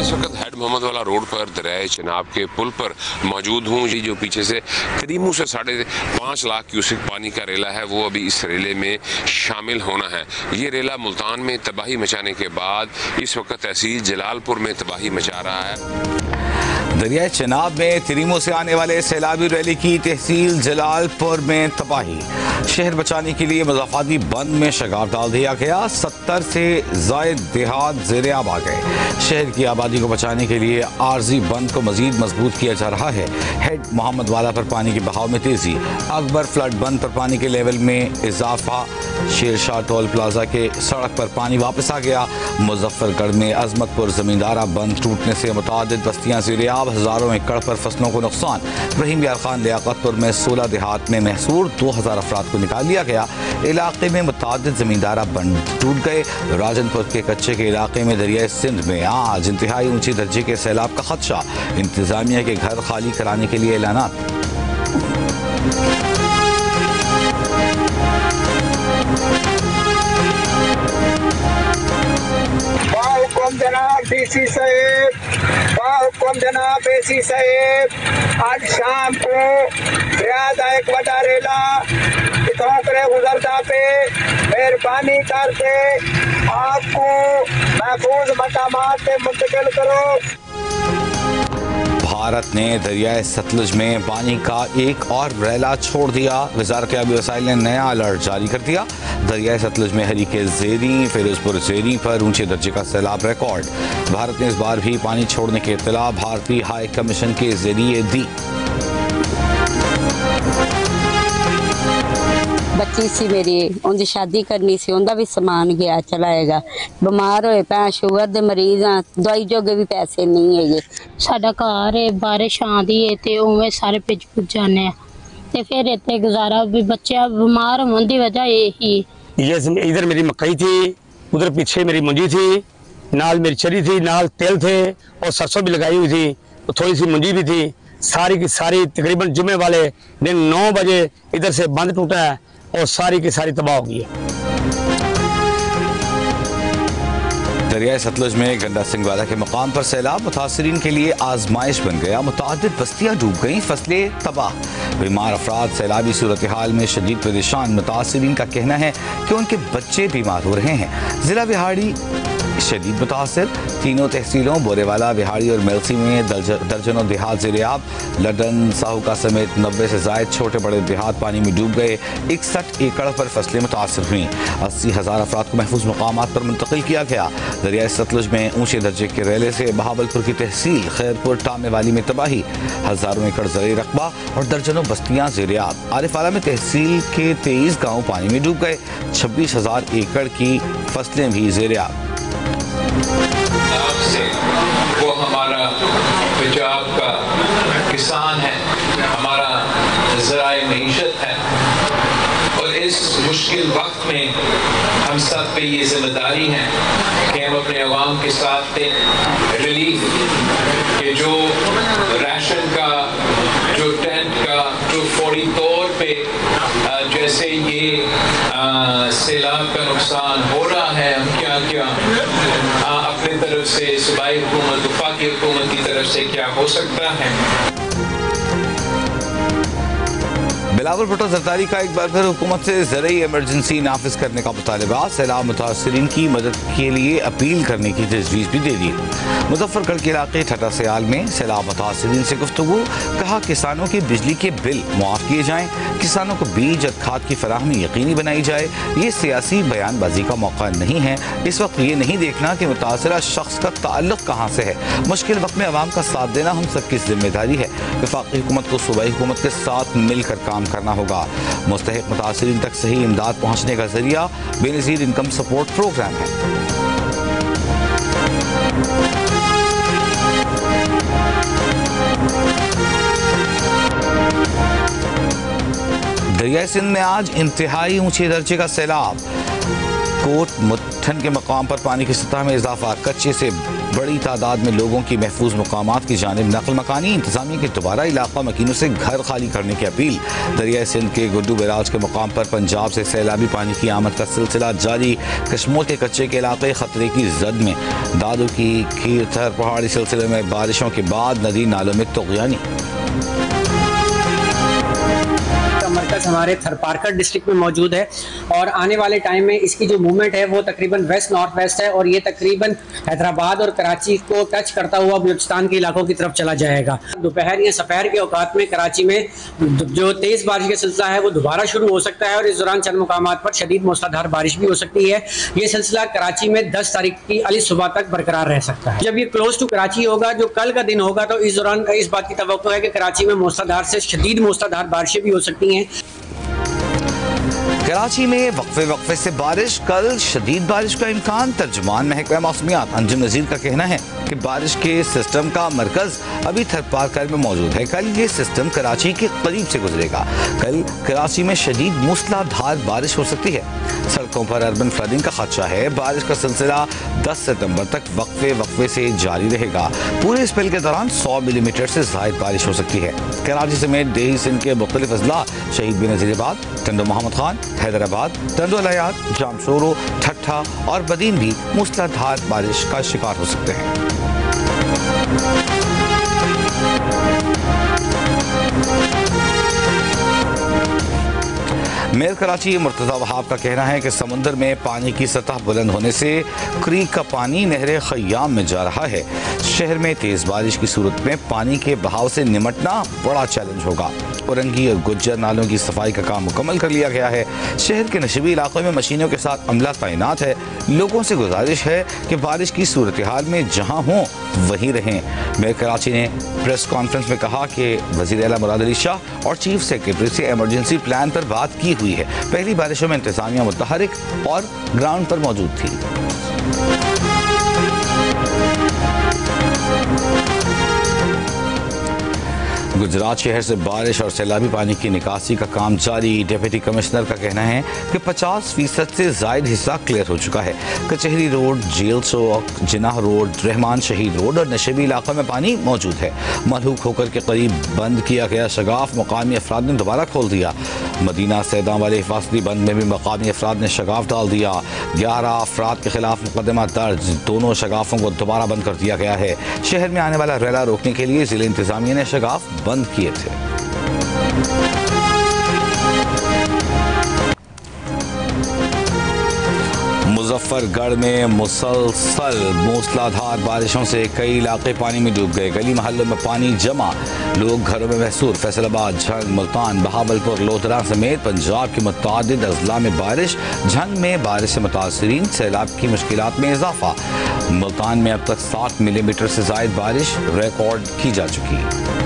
इस वक्त हेड मोहम्मद वाला रोड पर दरियाए चनाब के पुल पर मौजूद हूँ। ये जो पीछे से करीबों से 5.5 लाख क्यूसेक पानी का रेला है वो अभी इस रेले में शामिल होना है। ये रेला मुल्तान में तबाही मचाने के बाद इस वक्त तहसील जलालपुर में तबाही मचा रहा है। दरियाए चनाब में तिरीमो से आने वाले सैलाबी रैली की तहसील जलालपुर में तबाही। शहर बचाने के लिए मज़ाफ़ाती बंद में शगार डाल दिया गया। 70 से ज़ायद देहात ज़ेर-ए-आब आ गए। शहर की आबादी को बचाने के लिए आर्जी बंद को मज़ीद मजबूत किया जा रहा है। हेड मोहम्मद वाला पर पानी के बहाव में तेज़ी। अकबर फ्लड बंद पर पानी के लेवल में इजाफा। शेरशाह टोल प्लाजा के सड़क पर पानी वापस आ गया। मुजफ्फरगढ़ में अजमतपुर ज़मींदारा बंद टूटने से मुतअद्दिद बस्तियाँ ज़ेर-ए-आब, हज़ारों एकड़ पर फसलों को नुकसान। रहीम यार खान लियाकतपुर में 16 देहात में महसूर 2000 अफराद को निकाल लिया गया। इलाके में मुतअद्दिद ज़मींदारा बंद टूट गए। राजनपुर के कच्चे के इलाके में दरियाए सिंध में आज इंतहाई ऊंची दर्जे के सैलाब का खदशा। इंतजामिया के घर खाली कराने के लिए ऐलानात। जनाब डीसी साहब, हुक्म जनाब एसी साहब, आज शाम को रियाद एक वडा रेला इतों करे गुजरता पे मेहरबानी करके आपको महफूज मकामात पे मुंतकिल करो। भारत ने दरियाए सतलुज में पानी का एक और रेला छोड़ दिया। वजारत आबी वसाइल ने नया अलर्ट जारी कर दिया। दरियाए सतलुज में हरीके ज़ेरी, फिरोजपुर ज़ेरी पर ऊंचे दर्जे का सैलाब रिकॉर्ड। भारत ने इस बार भी पानी छोड़ने की इत्तला भारतीय हाई कमीशन के जरिए दी। बच्ची सी मेरी, उनकी शादी करनी सी, उनका भी समान गया चलाएगा। बीमार होए पै, शुगर दे मरीज हाँ, दवाई जोगे भी पैसे नहीं है। साडा घर है, बारिश आंदी है ते उवें सारे भिज भुज जाने ते फिर इत्थे गुजारा भी बच्चे बीमार होने की वजह यही। ये इधर मेरी मकई थी, उधर पीछे मेरी मुंजी थी, नाल मेरी चरी थी, नाल तेल थे और सरसों भी लगाई हुई थी, थोड़ी सी मुंजी भी थी। सारी की सारी तकरीबन जुमे वाले दिन 9 बजे इधर से बंद टूटा है और सारी की सारी तबाह हो गई है। दरियाए सतलुज में गंडा सिंह वाला के मकाम पर सैलाब मुतासरीन के लिए आजमाइश बन गया। मुतअद्दिद बस्तियाँ डूब गईं, फसलें तबाह। बीमार अफराद सैलाबी सूरत हाल में शदीद परेशान। मुतासरीन का कहना है कि उनके बच्चे बीमार हो रहे हैं। जिला बिहाड़ी शदीद मुतासर। तीनों तहसीलों बोरेवाला, बिहाड़ी और मेलसी में दर्जनों देहात ज़ेर-ए-आब। लडन, साहुका समेत 90 से ज़ायद छोटे बड़े देहात पानी में डूब गए। 61 एकड़ पर फसलें मुतासर हुई। 80,000 अफराद को महफूज मकामात पर मुंतकिल किया गया। दरियाए सतलुज में ऊंचे दर्जे के रेले से बहावलपुर की तहसील खैरपुर टामे वाली में तबाही। हज़ारों एकड़ ज़रई रकबा और दर्जनों बस्तियाँ ज़ेर-ए-आब। आरिफाला में तहसील के 23 गाँव पानी में डूब गए। 26,000 एकड़ की फसलें भी ज़ेर-ए-आब। से वो हमारा पंजाब का किसान है, हमारा ज़राए मईशत है और इस मुश्किल वक्त में हम सब पे ये जिम्मेदारी है कि हम अपने अवाम के साथ रिलीफ के जो राशन का, जो टेंट का, जो फौरी तौर पे जैसे ये सैलाब का नुकसान हो रहा है, हम क्या क्या अपने तरफ से सूबाई हुकूमत, वफाकी हुकूमत की तरफ से क्या हो सकता है। बिलावल भुट्टो जरदारी का एक बार फिर हुकूमत से ज़रूरी इमरजेंसी नाफिज करने का मुतालबा। सैलाब मुतासरीन की मदद के लिए अपील करने की तजवीज़ भी दे दी। मुजफ्फरगढ़ के इलाके ठटा सयाल में सैलाब मुतासरीन से गुफ्तगू। कहा किसानों के बिजली के बिल मुआफ़ किए जाएँ, किसानों को बीज और खाद की फराहमी यकीनी बनाई जाए। ये सियासी बयानबाजी का मौका नहीं है। इस वक्त ये नहीं देखना कि मुतासरा शख्स का ताल्लुक कहाँ से है। मुश्किल वक्त में आवाम का साथ देना हम सबकी जिम्मेदारी है। वफाकी हुकूमत को सूबाई हुकूमत के साथ मिलकर काम करना होगा। मुस्तहिक मुतासरीन तक सही इमदाद पहुँचने का जरिया बेनज़ीर इनकम सपोर्ट प्रोग्राम है। दरियाए सिंध में आज इंतहाई ऊंचे दर्जे का सैलाब। कोट मुट्ठन के मकाम पर पानी की सतह में इजाफा, कच्चे से बड़ी तादाद में लोगों की महफूज मकामात की जानिब नकल मकानी, इंतजामिया की दोबारा इलाका मकीनों से घर खाली करने की अपील। दरिया सिंध के गुड्डू बैराज के मकाम पर पंजाब से सैलाबी पानी की आमद का सिलसिला जारी। कश्मीर के कच्चे के इलाके खतरे की जद में। दादू की खीर थर पहाड़ी सिलसिले में बारिशों के बाद नदी नालों में तुग़यानी। मरकज़ हमारे थरपारकर डिस्ट्रिक्ट में मौजूद है और आने वाले टाइम में इसकी जो मूवमेंट है वो तकरीबन वेस्ट नॉर्थ वेस्ट है और ये तकरीबन हैदराबाद और कराची को टच करता हुआ बलूचिस्तान के इलाकों की तरफ चला जाएगा। दोपहर या सफर के औकात में कराची में जो तेज़ बारिश का सिलसिला है वो दोबारा शुरू हो सकता है और इस दौरान चंद मुकामात पर शदीद मूसलाधार बारिश भी हो सकती है। ये सिलसिला कराची में 10 तारीख की अली सुबह तक बरकरार रह सकता है। जब ये क्लोज टू कराची होगा, जो कल का दिन होगा, तो इस दौरान इस बात की तवक्को है कि कराची में मूसलाधार से शदीद मूसलाधार बारिशें भी हो सकती हैं। कराची में वक्फे से बारिश, कल शदीद बारिश का इम्कान। तर्जुमान महकमा मौसमियात अंजुम नज़ीर का कहना है कि बारिश के सिस्टम का मरकज अभी थरपारकर में मौजूद है। कल ये सिस्टम कराची के करीब से गुजरेगा। कल कराची में शदीद मूसलाधार बारिश हो सकती है। सड़कों पर अर्बन फ्लडिंग का खदशा है। बारिश का सिलसिला 10 सितंबर तक वक्फे से जारी रहेगा। पूरे स्पेल के दौरान 100 मिलीमीटर से ज़ायद बारिश हो सकती है। कराची समेत देही सिंध के मुख्तलिफ अजला, शहीद बेनज़ीराबाद, टंडो मोहम्मद खान, हैदराबाद, टंडो अलायात, जामशोरो, ठट्ठा और बदीन भी मूसलाधार बारिश का शिकार हो सकते हैं। मेयर कराची मुर्तज़ा वहाब का कहना है कि समुंदर में पानी की सतह बुलंद होने से क्रीक का पानी नहर खयाम में जा रहा है। शहर में तेज़ बारिश की सूरत में पानी के बहाव से निमटना बड़ा चैलेंज होगा। औरंगी और गुज्जर नालों की सफाई का काम मुकम्मल कर लिया गया है। शहर के नशबी इलाकों में मशीनों के साथ अमला तैनात है। लोगों से गुजारिश है कि बारिश की सूरत हाल में जहाँ हों वहीं रहें। मेयर कराची ने प्रेस कॉन्फ्रेंस में कहा कि वज़ीर आला मुराद अली शाह और चीफ सेक्रेटरी से इमरजेंसी प्लान पर बात की हुई है। पहली बारिशों में इंतजामिया मुतहरिक और ग्राउंड पर मौजूद थी। गुजरात शहर से बारिश और सैलाबी पानी की निकासी का काम जारी। डिप्टी कमिश्नर का कहना है कि 50% से ज़ायद हिस्सा क्लियर हो चुका है। कचहरी रोड, जेल चौक, जिनाह रोड, रहमान शहीद रोड और नशेबी इलाकों में पानी मौजूद है। मलहूक होकर के करीब बंद किया गया शगाफ मकामी अफराद ने दोबारा खोल दिया। मदीना सैदां वाले हिफाजती बंद में भी मकामी अफराद ने शगाफ डाल दिया। 11 अफराद के खिलाफ मुकदमा दर्ज। दोनों शगाफों को दोबारा बंद कर दिया गया है। शहर में आने वाला रैला रोकने के लिए जिले इंतजामिया ने शगाफ बंद किए थे। मुजफ्फरगढ़ में मुसलसल मूसलाधार बारिशों से कई इलाके पानी में डूब गए। गली मोहल्लों में पानी जमा, लोग घरों में महसूर। फैसलाबाद, झंग, मुल्तान, बहावलपुर, लोधरा समेत पंजाब के मुतअद्दिद अजला में बारिश। झंग में बारिश से मुतासरीन, सैलाब की मुश्किलात में इजाफा। मुल्तान में अब तक 60 मिलीमीटर से ज़ायद बारिश रिकॉर्ड की जा चुकी।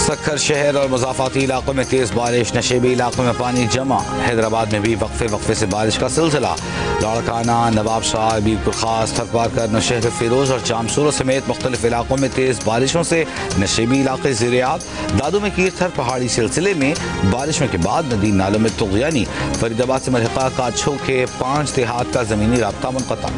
सक्खर शहर और मुज़ाफ़ाती इलाकों में तेज़ बारिश। नशेबी इलाकों में पानी जमा। हैदराबाद में भी वक्फे से बारिश का सिलसिला। लाड़काना, नवाबशाह, बीरपुर खास, थरपारकर, नौशहर फिरोज और जामशोरो समेत मुख्तलिफ इलाकों में तेज़ बारिशों से नशेबी इलाके ज़ेर-ए-आब। दादू में कीरथर पहाड़ी सिलसिले में बारिशों के बाद नदी नालों में तुग़यानी। फरीदाबाद से मलहका काछो के 5 देहात का ज़मीनी राब्ता मुनक़ता।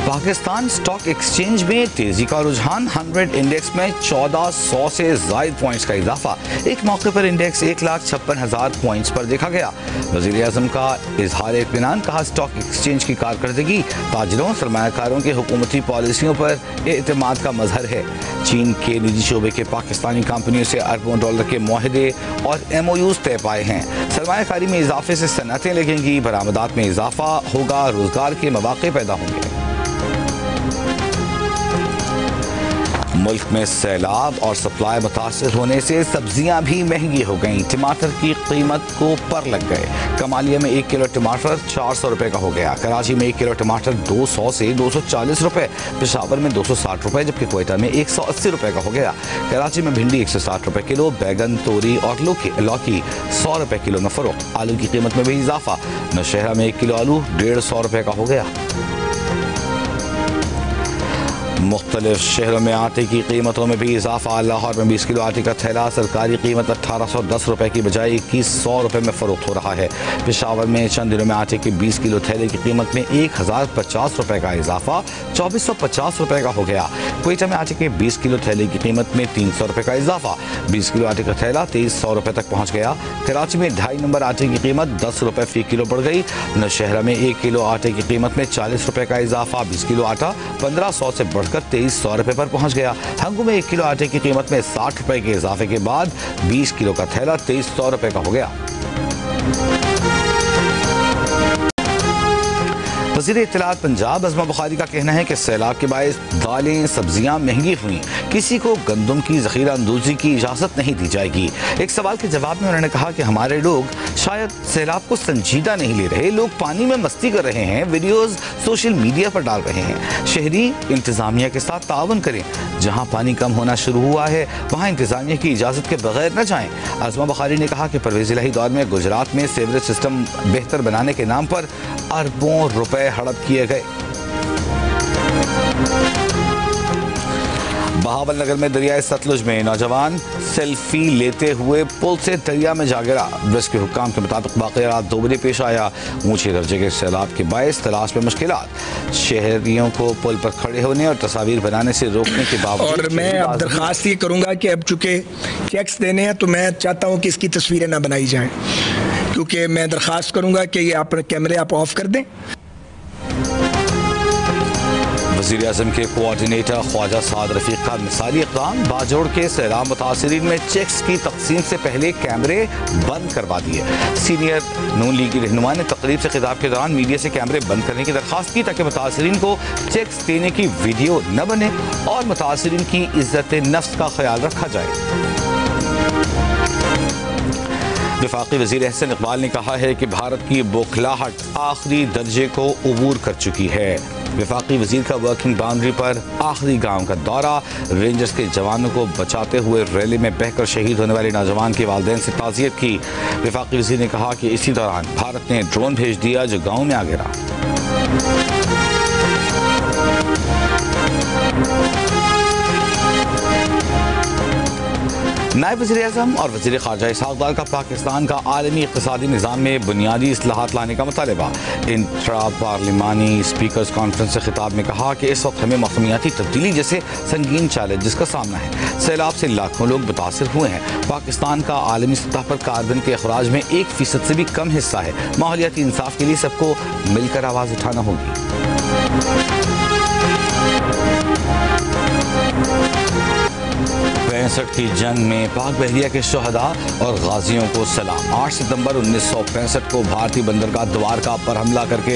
पाकिस्तान स्टॉक एक्सचेंज में तेजी का रुझान। 100 इंडेक्स में 1400 से ज़ायद पॉइंट्स का इजाफा। एक मौके पर इंडेक्स 1,56,000 पॉइंट्स पर देखा गया। वज़ीर आज़म का इजहार इत्मीनान। कहा, स्टॉक एक्सचेंज की कारकर्दगी ताजरों सरमायाकारों की हुकूमती पॉलिसियों पर एतमाद का मजहर है। चीन के निजी शोबे के पाकिस्तानी कंपनियों से अरबों डॉलर के मुआहदे और MOUs तय पाए हैं। सरमायाकारी में इजाफे से सनतें लगेंगी, बरामदात में इजाफा होगा, रोजगार के मौके पैदा होंगे। मुल्क में सैलाब और सप्लाई मुतासर होने से सब्जियां भी महंगी हो गईं। टमाटर की कीमत को पर लग गए। कमालिया में 1 किलो टमाटर 400 रुपए का हो गया। कराची में 1 किलो टमाटर 200 से 240 रुपए, पेशावर में 260 रुपए, जबकि क्वेटा में 180 रुपए का हो गया। कराची में भिंडी 160 रुपए किलो, बैगन, तोरी और लौकी 100 रुपए किलो में फरोख्त। आलू की कीमत में भी इजाफा। नौशहरा में 1 किलो आलू 150 रुपए का हो गया। मुख्तलिफ शहरों में आटे की कीमतों में भी इजाफा। लाहौर में 20 किलो आटे का थैला सरकारी कीमत 1810 रुपए की बजाय 2100 रुपए में फरोख्त हो रहा है। पेशावर में चंद दिनों में आटे के 20 किलो थैले की कीमत में 1050 रुपए का इजाफा 2450 रुपए का हो गया। क्वेटा में आटे के 20 किलो थैले की कीमत में 300 रुपए का इजाफा 20 किलो आटे का थैला 2300 रुपए तक पहुंच गया। कराची में 2.5 नंबर आटे की कीमत 10 रुपए फी किलो बढ़ गई। नौशहरा में 1 किलो आटे की कीमत में 40 रुपए का इजाफा 20 किलो आटा 1500 से बढ़कर 2300 रुपए पर पहुंच गया। हंगू में 1 किलो आटे की कीमत में 60 रुपए के इजाफे के बाद 20 किलो का थैला 2300 रुपए का हो गया। वज़ीर इत्तलात पंजाब अज़मा बुखारी का कहना है कि सैलाब के बायस दालें सब्जियां महंगी हुई, किसी को गंदम की ज़ख़ीरा अंदोज़ी की इजाज़त नहीं दी जाएगी। एक सवाल के जवाब में उन्होंने कहा कि हमारे लोग शायद सैलाब को संजीदा नहीं ले रहे, लोग पानी में मस्ती कर रहे हैं, वीडियोज़ सोशल मीडिया पर डाल रहे हैं। शहरी इंतज़ामिया के साथ ताउन करें। जहाँ पानी कम होना शुरू हुआ है वहाँ इंतज़ामिया की इजाज़त के बगैर न जाएँ। अज़मा बुखारी ने कहा कि परवेज़ इलाही दौर में गुजरात में सीवरेज सिस्टम बेहतर बनाने के नाम पर अरबों रुपए हड़प किए गए। बहावलनगर में दरियाए सतलुज में नौजवान सेल्फी लेते हुए पुल से दरिया में जा गिरा। ब्रिज के हुक्काम के मुताबिक वाक़या रात 2 बजे पेश आया। ऊंचे दर्जे के सैलाब के बायस तलाश में मुश्किलात, शहरियों को पुल पर खड़े होने और तस्वीर बनाने से रोकने के बावजूद। और मैं अब दरख्वास्त ये करूँगा कि अब चूँकि चेक्स देने हैं तो मैं चाहता हूँ कि इसकी तस्वीरें ना बनाई जाएँ, क्योंकि मैं दरख्वास्त करूँगा कि ये आप कैमरे आप ऑफ कर दें। वज़ीर आज़म के कोऑर्डिनेटर ख्वाजा साद रफ़ीक का मिसाली इक़दाम, बाजोड़ के सैलाब मुतासरीन में चेक्स की तकसीम से पहले कैमरे बंद करवा दिए। सीनियर नून लीग की रहनुमा ने तकरीब से खिताब के दौरान मीडिया से कैमरे बंद करने की दरख्वास्त की ताकि मुतासरीन को चेक्स देने की वीडियो न बने और मुतासरीन की इज्जत नफ्स का ख्याल रखा जाए। वफाकी वज़ीर एहसन इकबाल ने कहा है कि भारत की बौखलाहट आखिरी दर्जे को उबूर कर चुकी है। वफाकी वज़ीर का वर्किंग बाउंड्री पर आखिरी गांव का दौरा, रेंजर्स के जवानों को बचाते हुए रैली में बहकर शहीद होने वाले नौजवान के वालिदैन से ताज़ियत की। वफाकी वज़ीर ने कहा कि इसी दौरान भारत ने ड्रोन भेज दिया जो गाँव में आ गिरा। नायब वज़ीर आज़म और वज़ीर ख़ारजा इसहाक़ डार का पाकिस्तान का आलमी इक़्तिसादी निज़ाम में बुनियादी इस्लाहात लाने का मुतालबा। इंट्रा पार्लिमानी स्पीकर्स कॉन्फ्रेंस से खिताब में कहा कि इस वक्त हमें मौसमियाती तब्दीली जैसे संगीन चैलेंजेस का सामना है। सैलाब से लाखों लोग मुतासिर हुए हैं। पाकिस्तान का आलमी सतह पर कार्बन के अखराज में 1% से भी कम हिस्सा है। माहौलियाती इंसाफ के लिए सबको मिलकर आवाज़ उठाना होगी। 65 की जंग में पाक बहरिया के शहदा और गाजियों को सलाम। 8 सितंबर 1965 को भारतीय बंदरगाह द्वारका पर हमला करके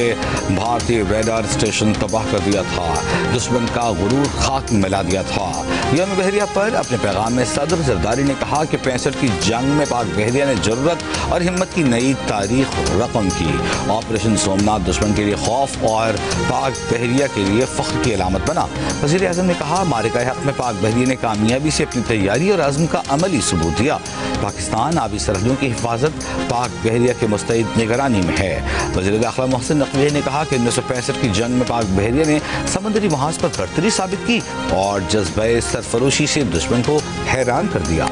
भारतीय रेडार स्टेशन तबाह कर दिया था। दुश्मन का गुरूर खाक में मिला दिया था। यौम बहरिया पर अपने पैगाम में सदर जरदारी ने कहा कि 65 की जंग में पाक बहरिया ने जरूरत और हिम्मत की नई तारीख रकम की। ऑपरेशन सोमनाथ दुश्मन के लिए खौफ और पाक बहरिया के लिए फख्र की अलामत बना। वज़ीर आज़म ने कहा मारिका हक में पाक बहरिया ने कामयाबी से अपनी तैयारी और आज़म का अमली सबूत दिया। पाकिस्तान आबी सरहदों की हिफाजत पाक बहरिया के मुस्तैद निगरानी में है। वज़ीर दाखिला मोहसिन नकवी ने कहा कि 1965 की जंग में पाक बहरिया ने समुद्री महाज पर बरतरी साबित की और जज्बे सरफरोशी से दुश्मन को हैरान कर दिया।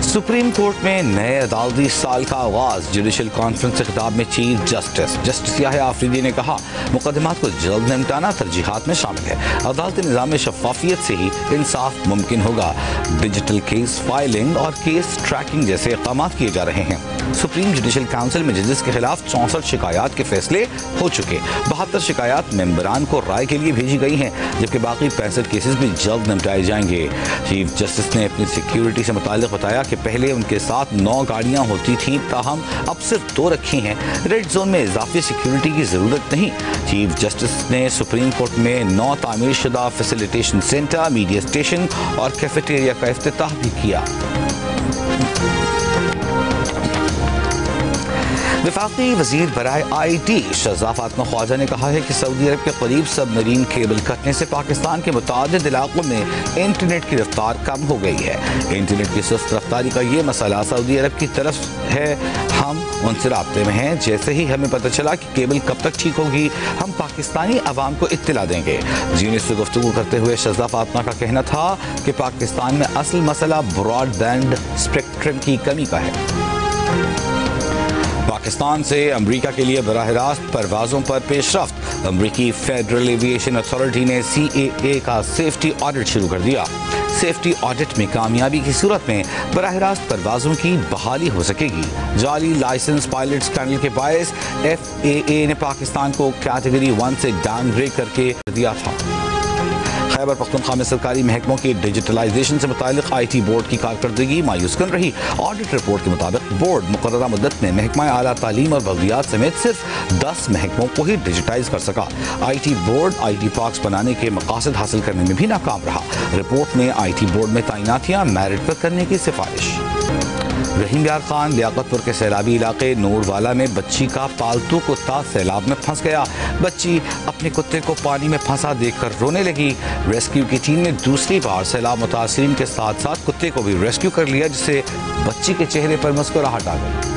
सुप्रीम सुप्रीम कोर्ट में नए अदालती साल का आगाज। जुडिशल कॉन्फ्रेंस से खिताब में चीफ जस्टिस याहिया आफरीदी ने कहा, मुकदमात को जल्द निपटाना तरजीहात में शामिल है। अदालती निज़ाम में शफाफियत से ही इंसाफ मुमकिन होगा। डिजिटल केस फाइलिंग और केस ट्रैकिंग जैसे इक़दाम किए जा रहे हैं। सुप्रीम जुडिशल काउंसिल में जजेस के खिलाफ 64 शिकायत के फैसले हो चुके। 72 शिकायत मेंबरान को राय के लिए भेजी गई हैं, जबकि बाकी 65 केसेस भी जल्द निपटाए जाएंगे। चीफ जस्टिस ने अपनी सिक्योरिटी से मुताल्लिक बताया कि पहले उनके साथ 9 गाड़ियां होती थीं, ताहम अब सिर्फ 2 रखी हैं। रेड जोन में इजाफी सिक्योरिटी की जरूरत नहीं। चीफ जस्टिस ने सुप्रीम कोर्ट में 9 तामीर शुदा फैसिलिटेशन सेंटर, मीडिया स्टेशन और कैफेटेरिया का इफ्तिताह भी किया। वफाकी वजीर बराए IT शहज़ा फातिमा ख्वाजा ने कहा है कि सऊदी अरब के करीब सबमरीन केबल कटने से पाकिस्तान के मुतादिद इलाकों में इंटरनेट की रफ्तार कम हो गई है। इंटरनेट की सुस्त रफ्तारी का ये मसला सऊदी अरब की तरफ है। हम उनसे राब्ते में हैं। जैसे ही हमें पता चला कि केबल कब तक ठीक होगी, हम पाकिस्तानी अवाम को इत्तला देंगे। जीने से गुफ्तगू करते हुए शहज़ा फातिमा का कहना था कि पाकिस्तान में असल मसला ब्रॉडबैंड स्पेक्ट्रम की कमी का है। पाकिस्तान से अमेरिका के लिए बराह रास्त परवाज़ों पर पेशरफ्त। अमेरिकी फेडरल एविएशन अथॉरिटी ने CAA का सेफ्टी ऑडिट शुरू कर दिया। सेफ्टी ऑडिट में कामयाबी की सूरत में बराह रास्त परवाज़ों की बहाली हो सकेगी। जाली लाइसेंस पायलट स्कैंडल के बायस FAA ने पाकिस्तान को कैटेगरी 1 से डाउनग्रेड करके दिया था। खैबर पख्तूनख्वा में सरकारी महकमों की डिजिटलाइजेशन से मुताल्लिक IT बोर्ड की कारकर्दगी मायूस कर रही। ऑडिट रिपोर्ट के मुताबिक बोर्ड मुकर्ररा मुद्दत में महकमा आला तालीम और बल्दियात समेत सिर्फ 10 महकमों को ही डिजिटाइज कर सका। IT बोर्ड IT पार्क्स बनाने के मकासद हासिल करने में भी नाकाम रहा। रिपोर्ट में IT बोर्ड में तैनातियां मेरिट पर करने की सिफारिश। रहीम यार खान लियाकतपुर के सैलाबी इलाके नूरवाला में बच्ची का पालतू कुत्ता सैलाब में फंस गया। बच्ची अपने कुत्ते को पानी में फंसा देखकर रोने लगी। रेस्क्यू की टीम ने दूसरी बार सैलाब मुतासिरीन के साथ साथ कुत्ते को भी रेस्क्यू कर लिया, जिससे बच्ची के चेहरे पर मुस्कुराहट आ गई।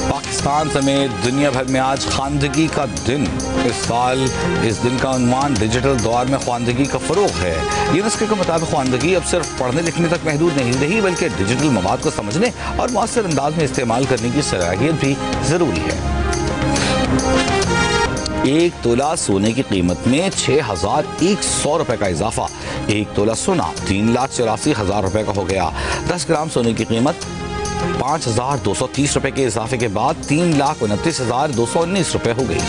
पाकिस्तान समेत दुनिया भर में आज खानदगी का दिन। इस साल इस दिन का उन्वान डिजिटल दौर में खानदगी का फ़रोग़ है। यूनेस्को के मुताबिक खानदगी अब सिर्फ पढ़ने लिखने तक महदूद नहीं रही, बल्कि डिजिटल मवाद को समझने और मौसर अंदाज में इस्तेमाल करने की सलाहियत भी ज़रूरी है। 1 तोला सोने की कीमत में 6,100 रुपए का इजाफा। 1 तोला सोना 3,84,000 रुपए का हो गया। 10 ग्राम सोने की कीमत 5,230 रुपए के इजाफे के बाद 3,29,219 रुपए हो गई।